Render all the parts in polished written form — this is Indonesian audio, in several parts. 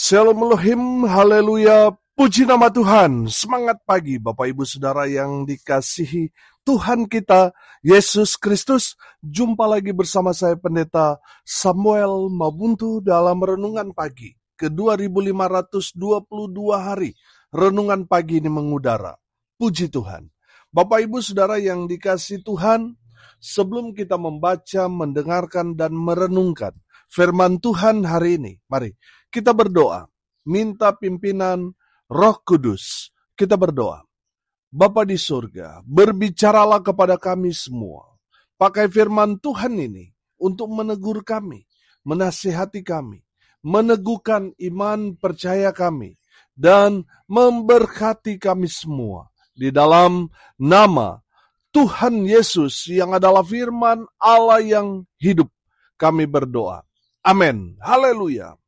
Shalom Elohim, haleluya, puji nama Tuhan. Semangat pagi Bapak Ibu Saudara yang dikasihi Tuhan kita, Yesus Kristus. Jumpa lagi bersama saya Pendeta Samuel Mabuntu dalam Renungan Pagi ke 2522 hari. Renungan pagi ini mengudara. Puji Tuhan. Bapak Ibu Saudara yang dikasihi Tuhan, sebelum kita membaca, mendengarkan, dan merenungkan firman Tuhan hari ini, mari kita berdoa, minta pimpinan Roh Kudus. Kita berdoa. Bapa di surga, berbicaralah kepada kami semua. Pakai firman Tuhan ini untuk menegur kami, menasihati kami, meneguhkan iman percaya kami, dan memberkati kami semua. Di dalam nama Tuhan Yesus yang adalah firman Allah yang hidup, kami berdoa. Amin. Haleluya.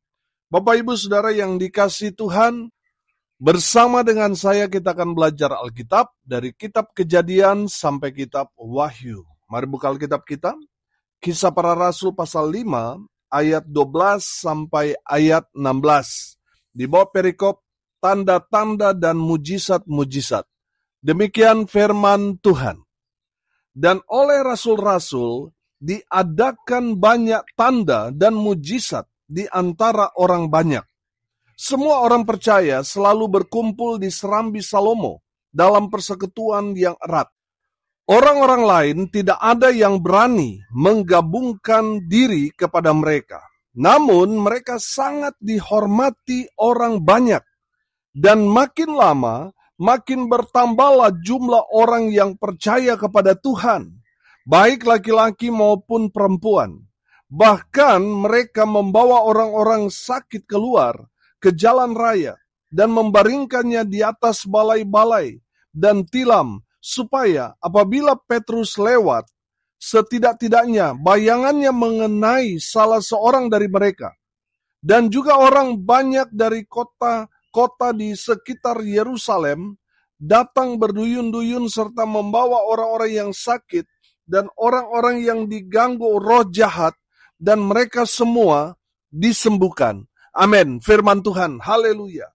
Bapak Ibu Saudara yang dikasihi Tuhan, bersama dengan saya kita akan belajar Alkitab dari kitab Kejadian sampai kitab Wahyu. Mari buka Alkitab kita, Kisah Para Rasul pasal 5 ayat 12 sampai ayat 16. Di bawah perikop tanda-tanda dan mujizat-mujizat. Demikian firman Tuhan. Dan oleh rasul-rasul diadakan banyak tanda dan mujizat di antara orang banyak. Semua orang percaya selalu berkumpul di serambi Salomo dalam persekutuan yang erat. Orang-orang lain tidak ada yang berani menggabungkan diri kepada mereka. Namun mereka sangat dihormati orang banyak. Dan makin lama, makin bertambahlah jumlah orang yang percaya kepada Tuhan, baik laki-laki maupun perempuan. Bahkan mereka membawa orang-orang sakit keluar ke jalan raya dan membaringkannya di atas balai-balai dan tilam, supaya apabila Petrus lewat, setidak-tidaknya bayangannya mengenai salah seorang dari mereka. Dan juga orang banyak dari kota-kota di sekitar Yerusalem datang berduyun-duyun serta membawa orang-orang yang sakit dan orang-orang yang diganggu roh jahat, dan mereka semua disembuhkan. Amin. Firman Tuhan. Haleluya.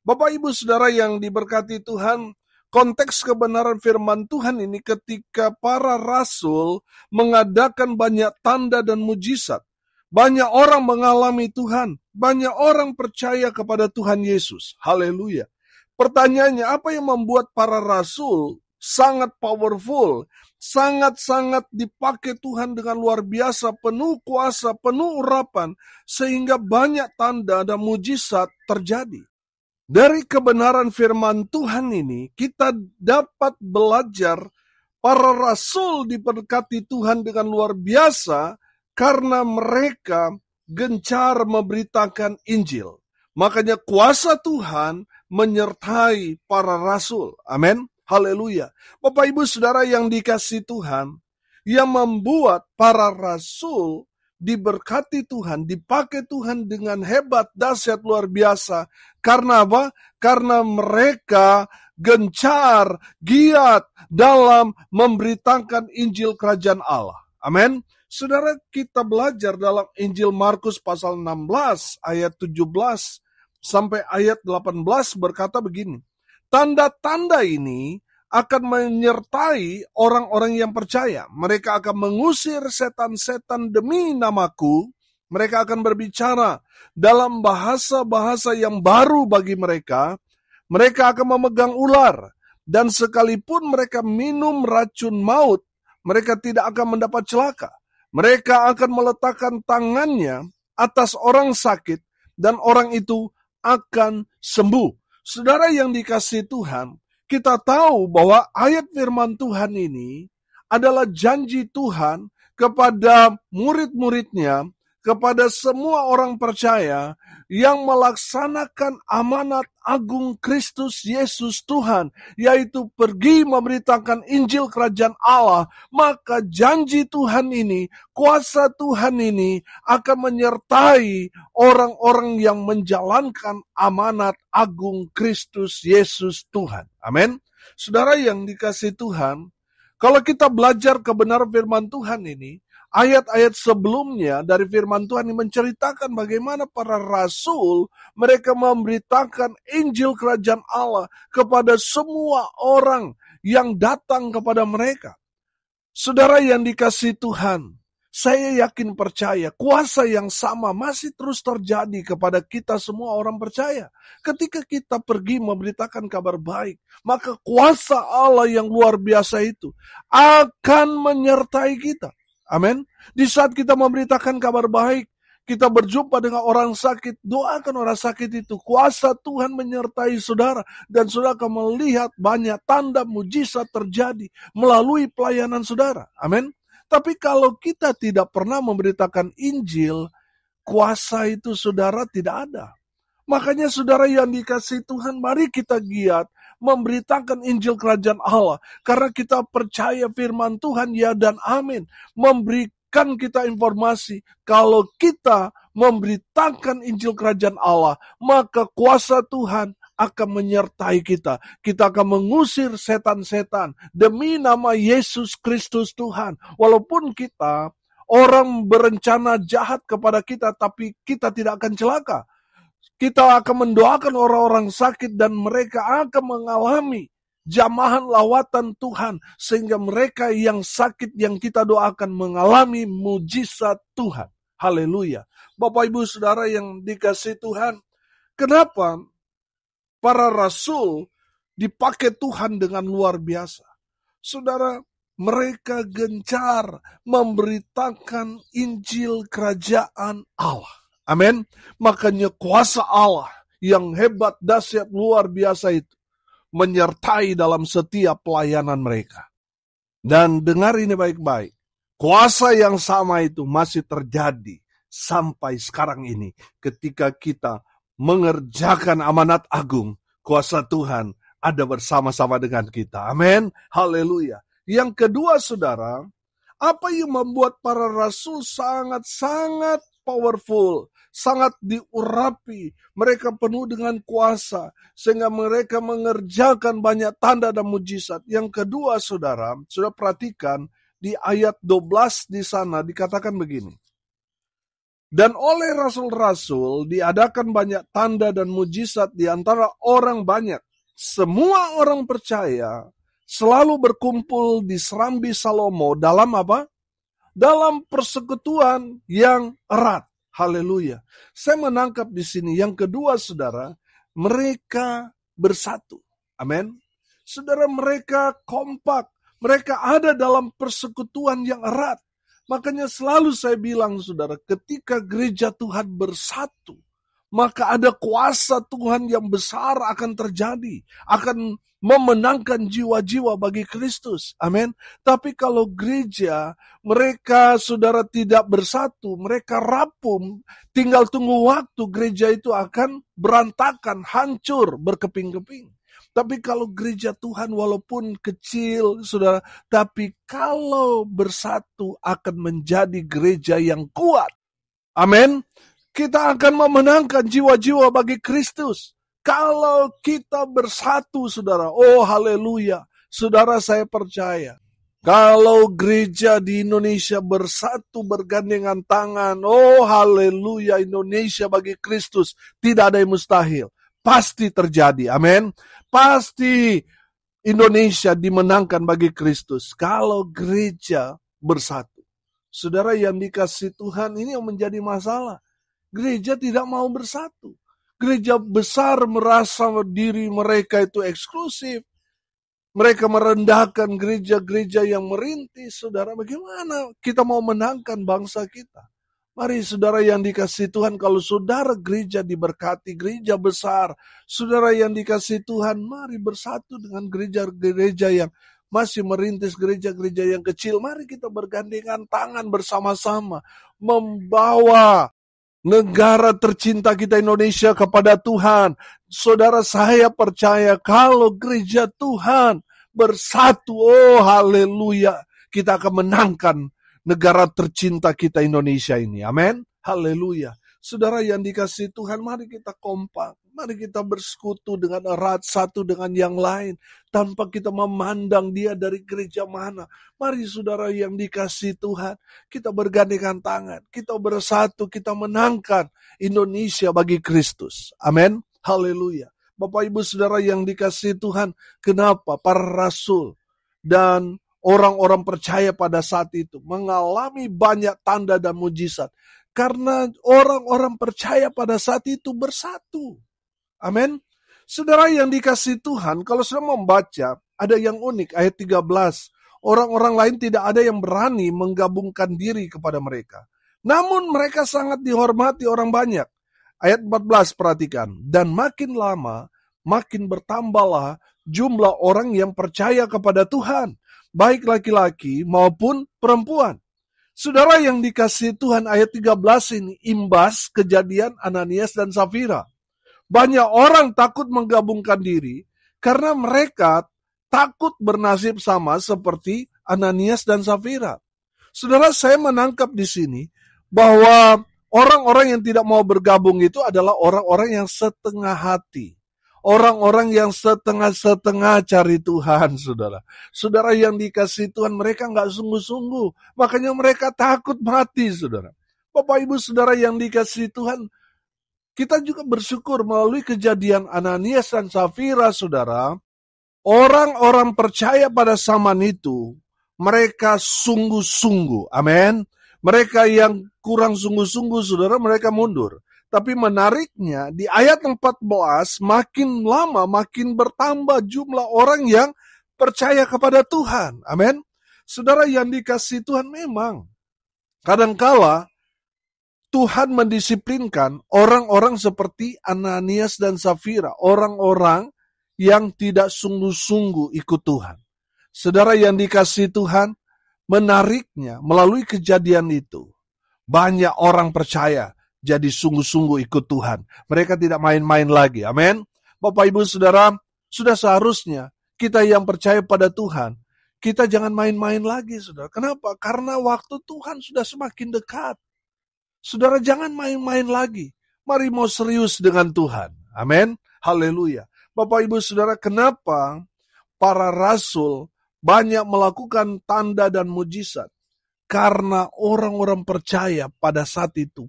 Bapak Ibu Saudara yang diberkati Tuhan, konteks kebenaran firman Tuhan ini ketika para rasul mengadakan banyak tanda dan mujizat. Banyak orang mengalami Tuhan. Banyak orang percaya kepada Tuhan Yesus. Haleluya. Pertanyaannya, apa yang membuat para rasul sangat powerful, sangat-sangat dipakai Tuhan dengan luar biasa, penuh kuasa, penuh urapan, sehingga banyak tanda dan mujizat terjadi? Dari kebenaran firman Tuhan ini, kita dapat belajar para rasul diberkati Tuhan dengan luar biasa karena mereka gencar memberitakan Injil. Makanya kuasa Tuhan menyertai para rasul. Amin. Haleluya. Bapak Ibu Saudara yang dikasihi Tuhan, yang membuat para rasul diberkati Tuhan, dipakai Tuhan dengan hebat, dahsyat, luar biasa. Karena apa? Karena mereka gencar, giat dalam memberitakan Injil Kerajaan Allah. Amin. Saudara, kita belajar dalam Injil Markus pasal 16 ayat 17 sampai ayat 18 berkata begini. Tanda-tanda ini akan menyertai orang-orang yang percaya. Mereka akan mengusir setan-setan demi namaku. Mereka akan berbicara dalam bahasa-bahasa yang baru bagi mereka. Mereka akan memegang ular. Dan sekalipun mereka minum racun maut, mereka tidak akan mendapat celaka. Mereka akan meletakkan tangannya atas orang sakit dan orang itu akan sembuh. Saudara yang dikasihi Tuhan, kita tahu bahwa ayat firman Tuhan ini adalah janji Tuhan kepada murid-muridnya, kepada semua orang percaya yang melaksanakan amanat agung Kristus Yesus Tuhan, yaitu pergi memberitakan Injil Kerajaan Allah. Maka janji Tuhan ini, kuasa Tuhan ini akan menyertai orang-orang yang menjalankan amanat agung Kristus Yesus Tuhan. Amin. Saudara yang dikasihi Tuhan, kalau kita belajar kebenaran firman Tuhan ini, ayat-ayat sebelumnya dari firman Tuhan yang menceritakan bagaimana para rasul mereka memberitakan Injil Kerajaan Allah kepada semua orang yang datang kepada mereka. Saudara yang dikasihi Tuhan, saya yakin percaya kuasa yang sama masih terus terjadi kepada kita semua orang percaya. Ketika kita pergi memberitakan kabar baik, maka kuasa Allah yang luar biasa itu akan menyertai kita. Amin. Di saat kita memberitakan kabar baik, kita berjumpa dengan orang sakit, doakan orang sakit itu. Kuasa Tuhan menyertai saudara, dan saudara akan melihat banyak tanda mujizat terjadi melalui pelayanan saudara. Amin. Tapi kalau kita tidak pernah memberitakan Injil, kuasa itu saudara tidak ada. Makanya saudara yang dikasihi Tuhan, mari kita giat memberitakan Injil Kerajaan Allah. Karena kita percaya firman Tuhan ya dan amin. Memberikan kita informasi, kalau kita memberitakan Injil Kerajaan Allah, maka kuasa Tuhan akan menyertai kita. Kita akan mengusir setan-setan demi nama Yesus Kristus Tuhan. Walaupun kita, orang berencana jahat kepada kita, tapi kita tidak akan celaka. Kita akan mendoakan orang-orang sakit dan mereka akan mengalami jamahan lawatan Tuhan. Sehingga mereka yang sakit yang kita doakan mengalami mujizat Tuhan. Haleluya. Bapak Ibu Saudara yang dikasihi Tuhan, kenapa para rasul dipakai Tuhan dengan luar biasa? Saudara, mereka gencar memberitakan Injil Kerajaan Allah. Amin. Makanya kuasa Allah yang hebat, dahsyat, luar biasa itu menyertai dalam setiap pelayanan mereka. Dan dengar ini baik-baik. Kuasa yang sama itu masih terjadi sampai sekarang ini. Ketika kita mengerjakan amanat agung, kuasa Tuhan ada bersama-sama dengan kita. Amin. Haleluya. Yang kedua saudara, apa yang membuat para rasul sangat-sangat powerful, sangat diurapi, mereka penuh dengan kuasa, sehingga mereka mengerjakan banyak tanda dan mujizat. Yang kedua saudara, sudah perhatikan di ayat 12 di sana dikatakan begini. Dan oleh rasul-rasul diadakan banyak tanda dan mujizat di antara orang banyak. Semua orang percaya selalu berkumpul di Serambi Salomo dalam apa? Dalam persekutuan yang erat. Haleluya. Saya menangkap di sini yang kedua saudara, mereka bersatu. Amin. Saudara, mereka kompak. Mereka ada dalam persekutuan yang erat. Makanya selalu saya bilang saudara, ketika gereja Tuhan bersatu, maka ada kuasa Tuhan yang besar akan terjadi. Akan memenangkan jiwa-jiwa bagi Kristus. Amin. Tapi kalau gereja, mereka saudara tidak bersatu, mereka rapuh, tinggal tunggu waktu, gereja itu akan berantakan, hancur, berkeping-keping. Tapi kalau gereja Tuhan walaupun kecil, saudara, tapi kalau bersatu akan menjadi gereja yang kuat. Amin. Kita akan memenangkan jiwa-jiwa bagi Kristus. Kalau kita bersatu, saudara, oh haleluya. Saudara, saya percaya. Kalau gereja di Indonesia bersatu bergandengan tangan, oh haleluya, Indonesia bagi Kristus. Tidak ada yang mustahil. Pasti terjadi, amin. Pasti Indonesia dimenangkan bagi Kristus. Kalau gereja bersatu. Saudara yang dikasihi Tuhan, ini yang menjadi masalah. Gereja tidak mau bersatu. Gereja besar merasa diri mereka itu eksklusif. Mereka merendahkan gereja-gereja yang merintis. Saudara, bagaimana kita mau menangkan bangsa kita? Mari saudara yang dikasihi Tuhan, kalau saudara gereja diberkati, gereja besar, saudara yang dikasihi Tuhan, mari bersatu dengan gereja-gereja yang masih merintis, gereja-gereja yang kecil. Mari kita bergandengan tangan bersama-sama, membawa negara tercinta kita Indonesia kepada Tuhan. Saudara, saya percaya kalau gereja Tuhan bersatu, oh haleluya, kita akan menangkan negara tercinta kita Indonesia ini. Amin. Haleluya. Saudara yang dikasihi Tuhan, mari kita kompak. Mari kita bersekutu dengan erat satu dengan yang lain. Tanpa kita memandang dia dari gereja mana. Mari saudara yang dikasihi Tuhan, kita bergandengan tangan. Kita bersatu, kita menangkan Indonesia bagi Kristus. Amin. Haleluya. Bapak ibu saudara yang dikasihi Tuhan, kenapa para rasul dan orang-orang percaya pada saat itu mengalami banyak tanda dan mujizat? Karena orang-orang percaya pada saat itu bersatu. Amin. Saudara yang dikasihi Tuhan, kalau sudah membaca, ada yang unik, ayat 13. Orang-orang lain tidak ada yang berani menggabungkan diri kepada mereka. Namun mereka sangat dihormati orang banyak. Ayat 14 perhatikan. Dan makin lama, makin bertambahlah jumlah orang yang percaya kepada Tuhan. Baik laki-laki maupun perempuan. Saudara yang dikasihi Tuhan, ayat 13 ini imbas kejadian Ananias dan Safira. Banyak orang takut menggabungkan diri karena mereka takut bernasib sama seperti Ananias dan Safira. Saudara, saya menangkap di sini bahwa orang-orang yang tidak mau bergabung itu adalah orang-orang yang setengah hati. Orang-orang yang setengah-setengah cari Tuhan, saudara. Saudara yang dikasihi Tuhan, mereka nggak sungguh-sungguh. Makanya mereka takut mati, saudara. Bapak ibu saudara yang dikasihi Tuhan, kita juga bersyukur melalui kejadian Ananias dan Safira, saudara. Orang-orang percaya pada zaman itu, mereka sungguh-sungguh. Amin. Mereka yang kurang sungguh-sungguh, saudara, mereka mundur. Tapi menariknya, di ayat 14, makin lama makin bertambah jumlah orang yang percaya kepada Tuhan. Amin. Saudara yang dikasihi Tuhan, memang kadangkala Tuhan mendisiplinkan orang-orang seperti Ananias dan Safira. Orang-orang yang tidak sungguh-sungguh ikut Tuhan. Saudara yang dikasihi Tuhan, menariknya melalui kejadian itu, banyak orang percaya jadi sungguh-sungguh ikut Tuhan. Mereka tidak main-main lagi. Amin. Bapak ibu saudara, sudah seharusnya kita yang percaya pada Tuhan, kita jangan main-main lagi, saudara. Kenapa? Karena waktu Tuhan sudah semakin dekat. Saudara, jangan main-main lagi. Mari mau serius dengan Tuhan. Amin. Haleluya. Bapak ibu saudara, kenapa para rasul banyak melakukan tanda dan mujizat? Karena orang-orang percaya pada saat itu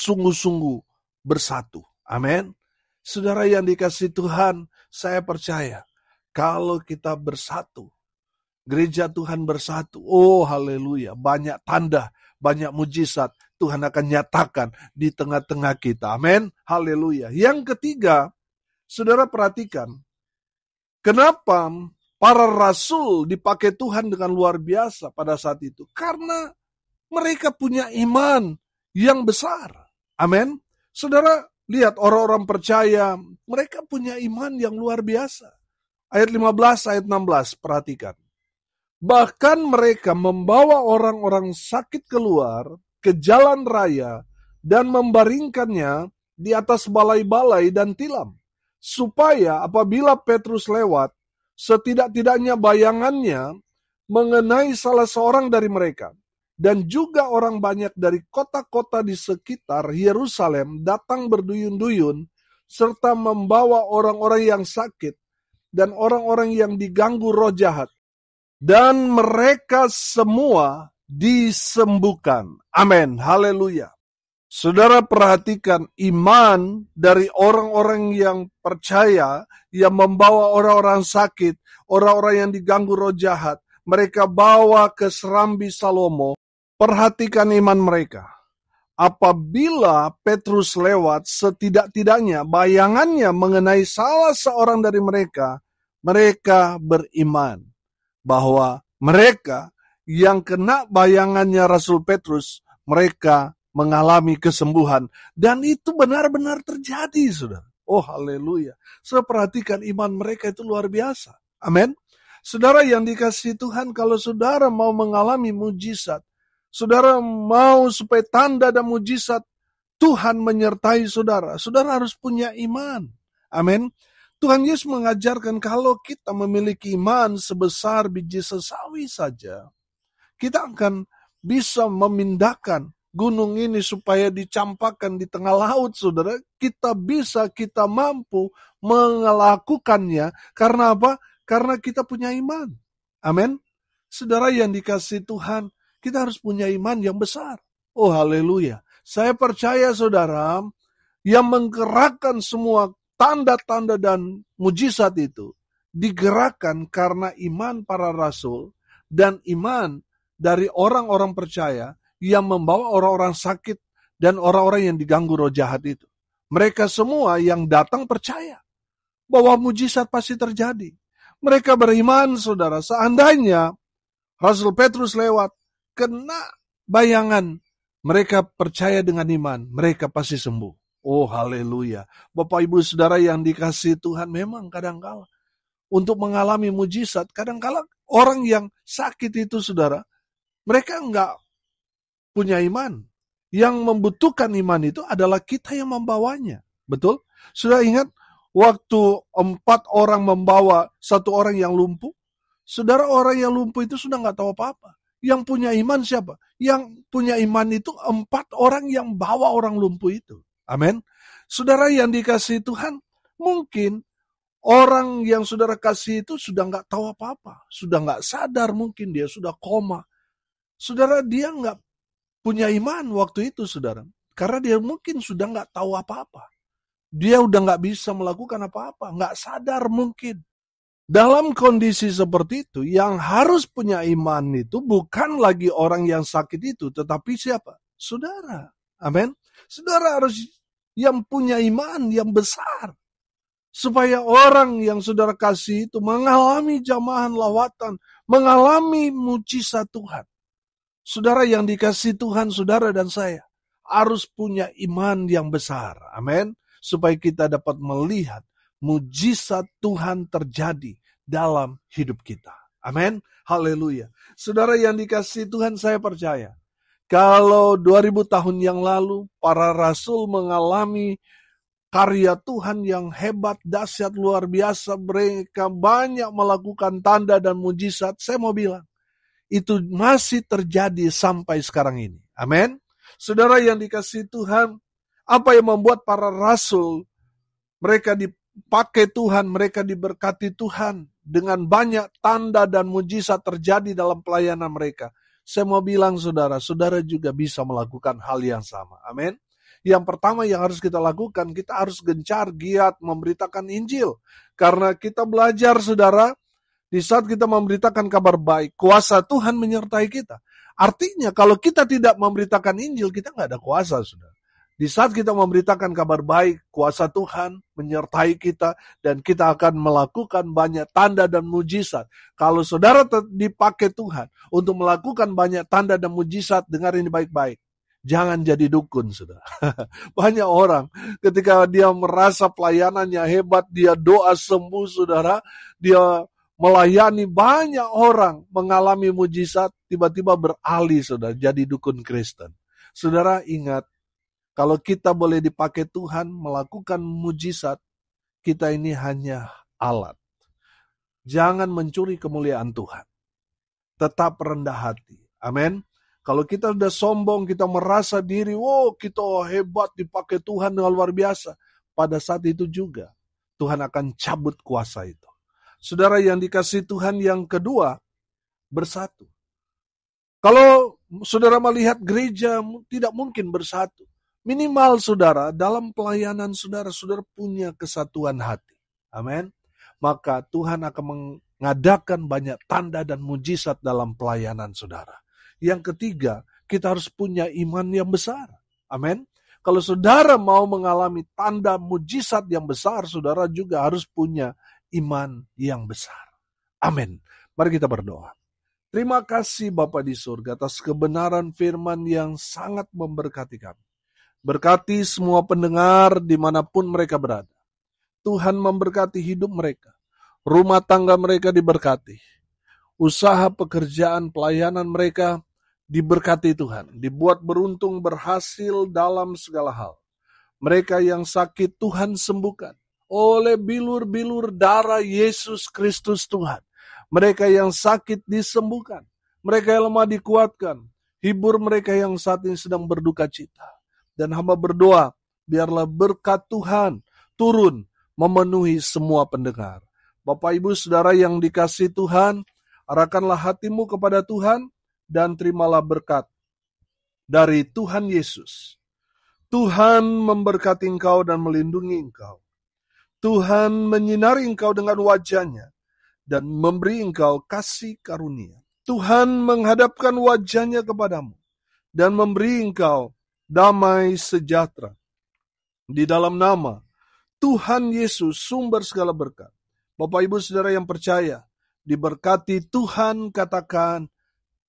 sungguh-sungguh bersatu. Amin. Saudara yang dikasihi Tuhan, saya percaya kalau kita bersatu, gereja Tuhan bersatu, oh haleluya, banyak tanda, banyak mujizat Tuhan akan nyatakan di tengah-tengah kita. Amin. Haleluya. Yang ketiga, saudara perhatikan, kenapa para rasul dipakai Tuhan dengan luar biasa pada saat itu? Karena mereka punya iman yang besar. Amin. Saudara, lihat orang-orang percaya, mereka punya iman yang luar biasa. Ayat 15, ayat 16, perhatikan. Bahkan mereka membawa orang-orang sakit keluar ke jalan raya dan membaringkannya di atas balai-balai dan tilam. Supaya apabila Petrus lewat, setidak-tidaknya bayangannya mengenai salah seorang dari mereka. Dan juga orang banyak dari kota-kota di sekitar Yerusalem datang berduyun-duyun, serta membawa orang-orang yang sakit dan orang-orang yang diganggu roh jahat. Dan mereka semua disembuhkan. Amin. Haleluya. Saudara perhatikan iman dari orang-orang yang percaya, yang membawa orang-orang sakit, orang-orang yang diganggu roh jahat. Mereka bawa ke Serambi Salomo. Perhatikan iman mereka. Apabila Petrus lewat, setidak-tidaknya bayangannya mengenai salah seorang dari mereka, mereka beriman bahwa mereka yang kena bayangannya Rasul Petrus, mereka mengalami kesembuhan. Dan itu benar-benar terjadi, saudara. Oh, haleluya. Saya perhatikan iman mereka itu luar biasa. Amin. Saudara yang dikasihi Tuhan, kalau saudara mau mengalami mujizat, saudara mau supaya tanda dan mujizat Tuhan menyertai saudara, saudara harus punya iman. Amin. Tuhan Yesus mengajarkan kalau kita memiliki iman sebesar biji sesawi saja, kita akan bisa memindahkan gunung ini supaya dicampakkan di tengah laut, saudara, kita mampu melakukannya. Karena apa? Karena kita punya iman. Amin. Saudara yang dikasihi Tuhan, kita harus punya iman yang besar. Oh, haleluya. Saya percaya, saudara, yang menggerakkan semua tanda-tanda dan mujizat itu digerakkan karena iman para rasul dan iman dari orang-orang percaya yang membawa orang-orang sakit dan orang-orang yang diganggu roh jahat itu. Mereka semua yang datang percaya bahwa mujizat pasti terjadi. Mereka beriman, saudara, seandainya Rasul Petrus lewat, kena bayangan, mereka percaya dengan iman, mereka pasti sembuh. Oh, haleluya. Bapak, Ibu, Saudara yang dikasihi Tuhan, memang kadang-kala untuk mengalami mujizat, kadang-kala orang yang sakit itu, saudara, mereka enggak punya iman. Yang membutuhkan iman itu adalah kita yang membawanya. Betul? Sudah ingat waktu 4 orang membawa 1 orang yang lumpuh? Saudara, orang yang lumpuh itu sudah enggak tahu apa-apa. Yang punya iman siapa? Yang punya iman itu 4 orang yang bawa orang lumpuh itu. Amin. Saudara yang dikasihi Tuhan, mungkin orang yang saudara kasih itu sudah enggak tahu apa-apa. Sudah enggak sadar, mungkin dia sudah koma. Saudara, dia enggak punya iman waktu itu, saudara. Karena dia mungkin sudah nggak tahu apa-apa. Dia udah nggak bisa melakukan apa-apa. Nggak sadar mungkin. Dalam kondisi seperti itu, yang harus punya iman itu bukan lagi orang yang sakit itu, tetapi siapa? Saudara. Amin. Saudara harus yang punya iman yang besar. Supaya orang yang saudara kasih itu mengalami jamahan lawatan, mengalami mujizat Tuhan. Saudara yang dikasihi Tuhan, saudara dan saya harus punya iman yang besar. Amin. Supaya kita dapat melihat mujizat Tuhan terjadi dalam hidup kita. Amin. Haleluya. Saudara yang dikasihi Tuhan, saya percaya kalau 2000 tahun yang lalu para rasul mengalami karya Tuhan yang hebat, dahsyat, luar biasa, mereka banyak melakukan tanda dan mujizat, saya mau bilang itu masih terjadi sampai sekarang ini. Amin. Saudara yang dikasihi Tuhan, apa yang membuat para rasul mereka dipakai Tuhan, mereka diberkati Tuhan dengan banyak tanda dan mujizat terjadi dalam pelayanan mereka. Saya mau bilang saudara, saudara juga bisa melakukan hal yang sama. Amin. Yang pertama yang harus kita lakukan, kita harus gencar, giat memberitakan Injil. Karena kita belajar saudara, di saat kita memberitakan kabar baik, kuasa Tuhan menyertai kita. Artinya kalau kita tidak memberitakan Injil, kita nggak ada kuasa, saudara. Di saat kita memberitakan kabar baik, kuasa Tuhan menyertai kita, dan kita akan melakukan banyak tanda dan mujizat. Kalau saudara dipakai Tuhan untuk melakukan banyak tanda dan mujizat, dengar ini baik-baik. Jangan jadi dukun, saudara. Banyak orang ketika dia merasa pelayanannya hebat, dia doa sembuh, saudara, dia melayani banyak orang, mengalami mujizat, tiba-tiba beralih, saudara, jadi dukun Kristen. Saudara ingat, kalau kita boleh dipakai Tuhan melakukan mujizat, kita ini hanya alat. Jangan mencuri kemuliaan Tuhan. Tetap rendah hati. Amin. Kalau kita sudah sombong, kita merasa diri, kita hebat dipakai Tuhan dengan luar biasa. Pada saat itu juga, Tuhan akan cabut kuasa itu. Saudara yang dikasihi Tuhan, yang kedua, bersatu. Kalau saudara melihat gereja tidak mungkin bersatu. Minimal saudara, dalam pelayanan saudara punya kesatuan hati. Amin. Maka Tuhan akan mengadakan banyak tanda dan mujizat dalam pelayanan saudara. Yang ketiga, kita harus punya iman yang besar. Amin. Kalau saudara mau mengalami tanda mujizat yang besar, saudara juga harus punya iman yang besar. Amin. Mari kita berdoa. Terima kasih Bapa di surga atas kebenaran firman yang sangat memberkati kami. Berkati semua pendengar dimanapun mereka berada. Tuhan memberkati hidup mereka. Rumah tangga mereka diberkati. Usaha pekerjaan pelayanan mereka diberkati Tuhan. Dibuat beruntung berhasil dalam segala hal. Mereka yang sakit Tuhan sembuhkan. Oleh bilur-bilur darah Yesus Kristus Tuhan. Mereka yang sakit disembuhkan. Mereka yang lemah dikuatkan. hibur mereka yang saat ini sedang berduka cita. Dan hamba berdoa, biarlah berkat Tuhan turun memenuhi semua pendengar. Bapak Ibu Saudara yang dikasihi Tuhan, arahkanlah hatimu kepada Tuhan dan terimalah berkat dari Tuhan Yesus. Tuhan memberkati engkau dan melindungi engkau. Tuhan menyinari engkau dengan wajah-Nya dan memberi engkau kasih karunia. Tuhan menghadapkan wajah-Nya kepadamu dan memberi engkau damai sejahtera. Di dalam nama Tuhan Yesus, sumber segala berkat. Bapak Ibu Saudara yang percaya, diberkati Tuhan, katakan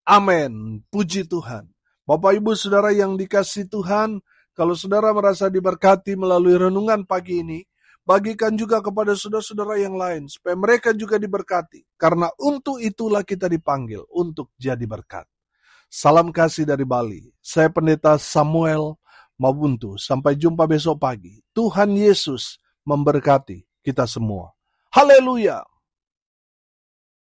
amin. Puji Tuhan. Bapak Ibu Saudara yang dikasihi Tuhan, kalau saudara merasa diberkati melalui renungan pagi ini, bagikan juga kepada saudara-saudara yang lain, supaya mereka juga diberkati. Karena untuk itulah kita dipanggil, untuk jadi berkat. Salam kasih dari Bali. Saya Pendeta Samuel Mabuntu. Sampai jumpa besok pagi. Tuhan Yesus memberkati kita semua. Haleluya!